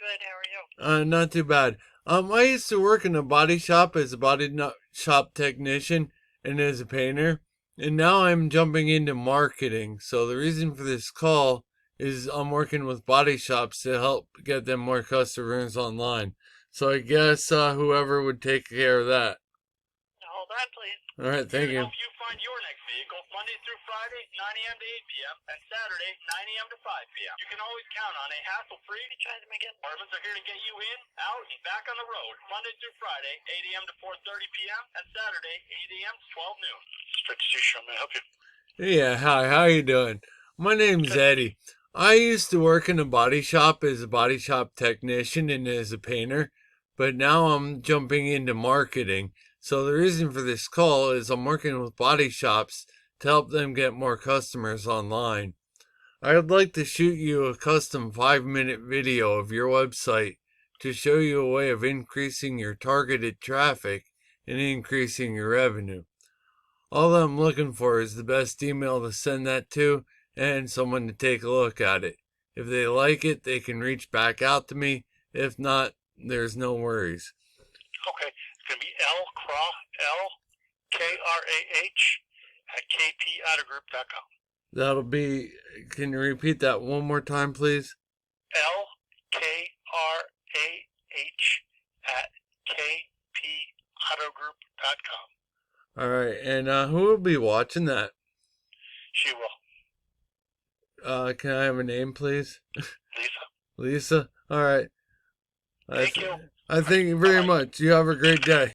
good. How are you? Not too bad. I used to work in a body shop as a shop technician and as a painter, and now I'm jumping into marketing. So the reason for this call is I'm working with body shops to help get them more customers online. So I guess whoever would take care of that. Hold on, please. All right, thank you. Help you find your next vehicle Monday through Friday, 9 a.m. to 8 p.m. and Saturday, 9 a.m. to 5 p.m. You can always count on a hassle-free. Try them again. Departments are here to get you in, out, and back on the road Monday through Friday, 8 a.m. to 4:30 p.m. and Saturday, 8 a.m. to 12 noon. Show may I help you? Yeah, hi, how you doing? My name's Eddie. I used to work in a body shop as a body shop technician and as a painter, but now I'm jumping into marketing. So the reason for this call is I'm working with body shops to help them get more customers online. I'd like to shoot you a custom 5-minute video of your website to show you a way of increasing your targeted traffic and increasing your revenue. All that I'm looking for is the best email to send that to and someone to take a look at it. If they like it, they can reach back out to me. If not, there's no worries. Okay. It's going to be LKRAH at KPAutogroup.com. That'll be, can you repeat that one more time, please? LKRAH at KPAutogroup.com. All right, and who will be watching that? She will. Can I have a name, please? Lisa. Lisa? All right. Thank you. I thank you very much. You have a great day.